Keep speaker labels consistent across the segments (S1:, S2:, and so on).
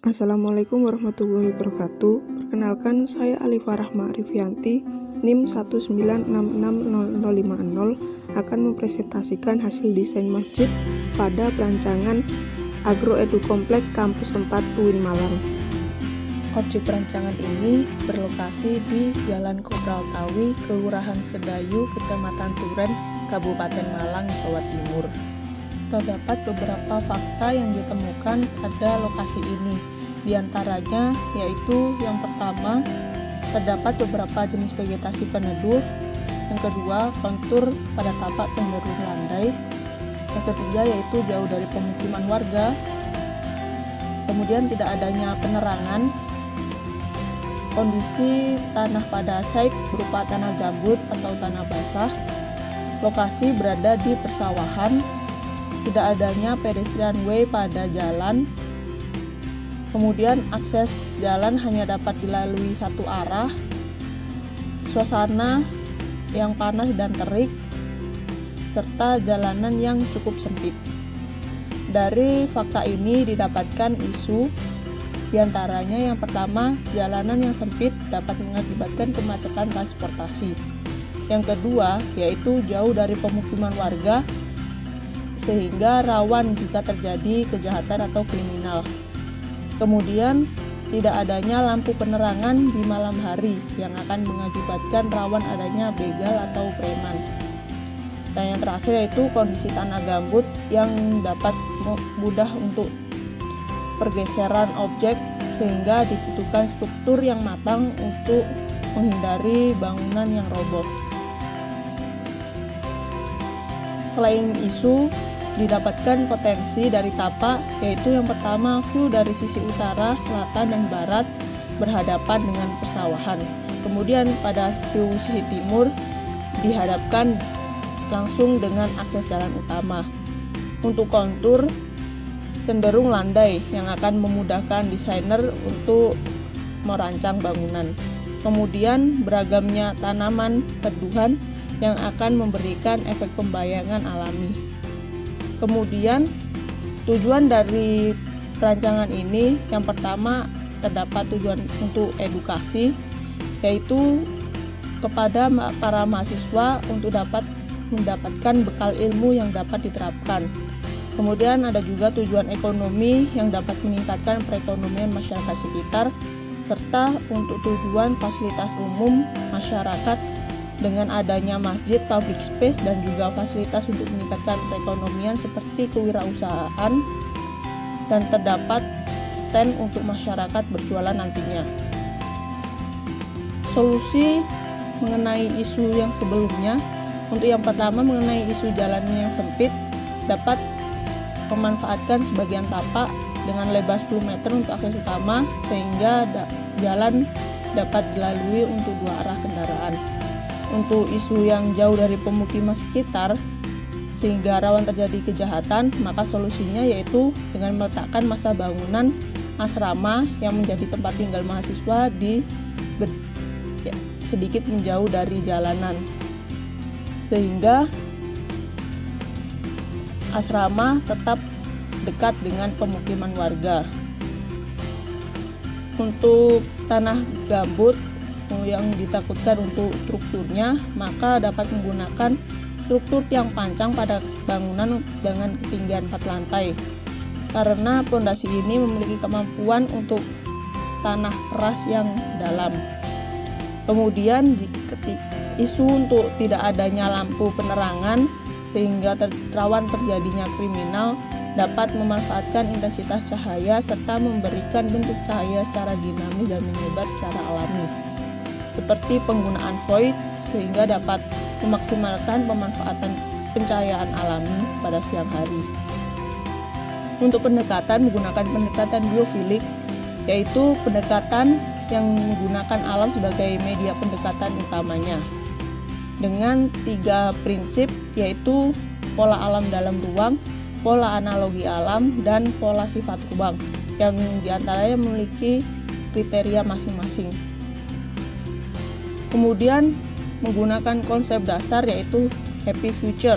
S1: Assalamualaikum warahmatullahi wabarakatuh. Perkenalkan, saya Alifa Rahma Arifianti, NIM 1966050 akan mempresentasikan hasil desain masjid pada perancangan Agroedu Komplek Kampus 4 UIN Malang. Objek perancangan ini berlokasi di Jalan Kopral Tawi, Kelurahan Sedayu, Kecamatan Turen, Kabupaten Malang, Jawa Timur. Terdapat beberapa fakta yang ditemukan pada lokasi ini. Di antaranya yaitu yang pertama, terdapat beberapa jenis vegetasi peneduh. Yang kedua, kontur pada tapak cenderung landai. Yang ketiga yaitu jauh dari pemukiman warga. Kemudian tidak adanya penerangan. Kondisi tanah pada site berupa tanah gambut atau tanah basah. Lokasi berada di persawahan. Tidak adanya pedestrian way pada jalan. Kemudian akses jalan hanya dapat dilalui satu arah. Suasana yang panas dan terik, serta jalanan yang cukup sempit. Dari fakta ini didapatkan isu, diantaranya yang pertama, jalanan yang sempit dapat mengakibatkan kemacetan transportasi. Yang kedua, yaitu jauh dari pemukiman warga, sehingga rawan jika terjadi kejahatan atau kriminal. Kemudian, tidak adanya lampu penerangan di malam hari yang akan mengakibatkan rawan adanya begal atau preman. Dan yang terakhir yaitu kondisi tanah gambut yang dapat mudah untuk pergeseran objek sehingga dibutuhkan struktur yang matang untuk menghindari bangunan yang roboh. Selain isu, didapatkan potensi dari tapak, yaitu yang pertama view dari sisi utara, selatan, dan barat berhadapan dengan persawahan. Kemudian pada view sisi timur dihadapkan langsung dengan akses jalan utama. Untuk kontur cenderung landai yang akan memudahkan desainer untuk merancang bangunan. Kemudian beragamnya tanaman teduhan yang akan memberikan efek pembayangan alami. Kemudian tujuan dari perancangan ini yang pertama terdapat tujuan untuk edukasi, yaitu kepada para mahasiswa untuk dapat mendapatkan bekal ilmu yang dapat diterapkan. Kemudian ada juga tujuan ekonomi yang dapat meningkatkan perekonomian masyarakat sekitar, serta untuk tujuan fasilitas umum masyarakat dengan adanya masjid, public space, dan juga fasilitas untuk meningkatkan perekonomian seperti kewirausahaan, dan terdapat stand untuk masyarakat berjualan nantinya. Solusi mengenai isu yang sebelumnya, untuk yang pertama mengenai isu jalan yang sempit, dapat memanfaatkan sebagian tapak dengan lebar 10 meter untuk akses utama sehingga jalan dapat dilalui untuk dua arah kendaraan. Untuk isu yang jauh dari pemukiman sekitar sehingga rawan terjadi kejahatan, maka solusinya yaitu dengan meletakkan masa bangunan asrama yang menjadi tempat tinggal mahasiswa sedikit menjauh dari jalanan, sehingga asrama tetap dekat dengan pemukiman warga. Untuk tanah gambut yang ditakutkan untuk strukturnya, maka dapat menggunakan struktur tiang pancang pada bangunan dengan ketinggian 4 lantai, karena pondasi ini memiliki kemampuan untuk tanah keras yang dalam. Kemudian isu untuk tidak adanya lampu penerangan sehingga rawan terjadinya kriminal, dapat memanfaatkan intensitas cahaya serta memberikan bentuk cahaya secara dinamis dan menyebar secara alami, seperti penggunaan void sehingga dapat memaksimalkan pemanfaatan pencahayaan alami pada siang hari. Untuk pendekatan menggunakan pendekatan biofilik, yaitu pendekatan yang menggunakan alam sebagai media pendekatan utamanya dengan 3 prinsip, yaitu pola alam dalam ruang, pola analogi alam, dan pola sifat ruang yang diantaranya memiliki kriteria masing-masing. Kemudian menggunakan konsep dasar yaitu happy future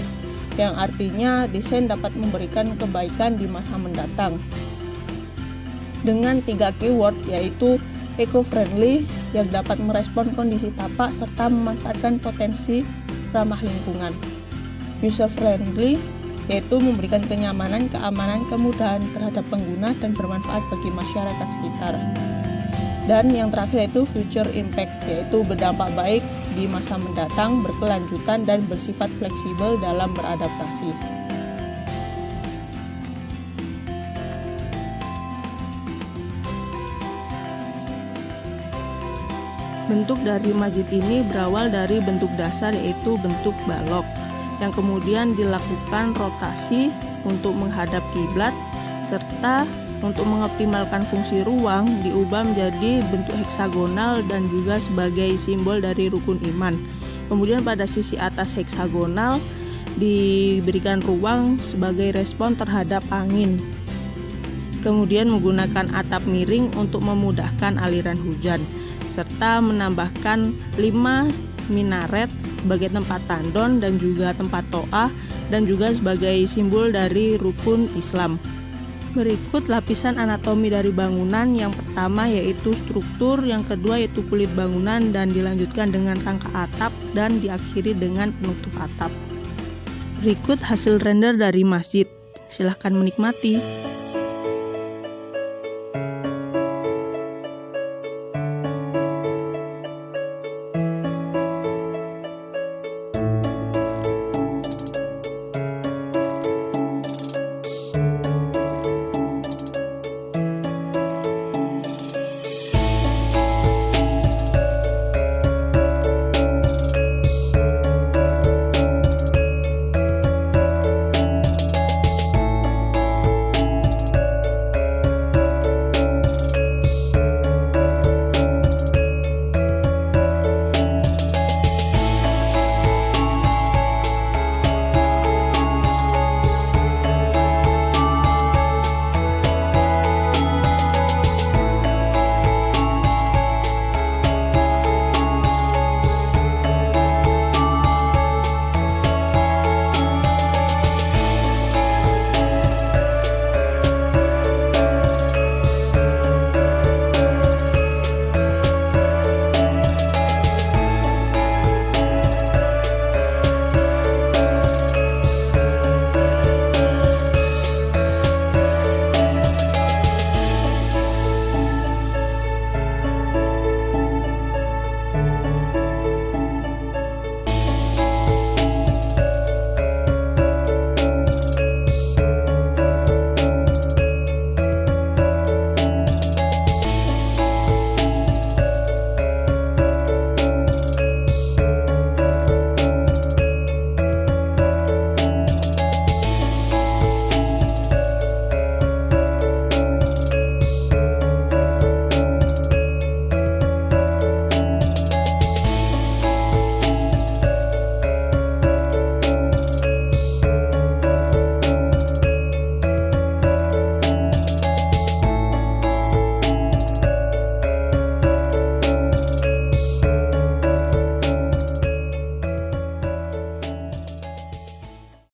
S1: yang artinya desain dapat memberikan kebaikan di masa mendatang. dengan 3 keyword, yaitu eco-friendly yang dapat merespon kondisi tapak serta memanfaatkan potensi ramah lingkungan, user-friendly yaitu memberikan kenyamanan, keamanan, kemudahan terhadap pengguna dan bermanfaat bagi masyarakat sekitar. Dan yang terakhir yaitu future impact, yaitu berdampak baik di masa mendatang, berkelanjutan, dan bersifat fleksibel dalam beradaptasi. Bentuk dari masjid ini berawal dari bentuk dasar, yaitu bentuk balok, yang kemudian dilakukan rotasi untuk menghadap kiblat, serta untuk mengoptimalkan fungsi ruang diubah menjadi bentuk heksagonal dan juga sebagai simbol dari rukun iman. Kemudian pada sisi atas heksagonal diberikan ruang sebagai respon terhadap angin. Kemudian menggunakan atap miring untuk memudahkan aliran hujan, serta menambahkan 5 minaret sebagai tempat tandon dan juga tempat to'ah dan juga sebagai simbol dari rukun Islam. Berikut lapisan anatomi dari bangunan. Yang pertama yaitu struktur, yang kedua yaitu kulit bangunan, dan dilanjutkan dengan rangka atap dan diakhiri dengan penutup atap. Berikut hasil render dari masjid. Silahkan menikmati.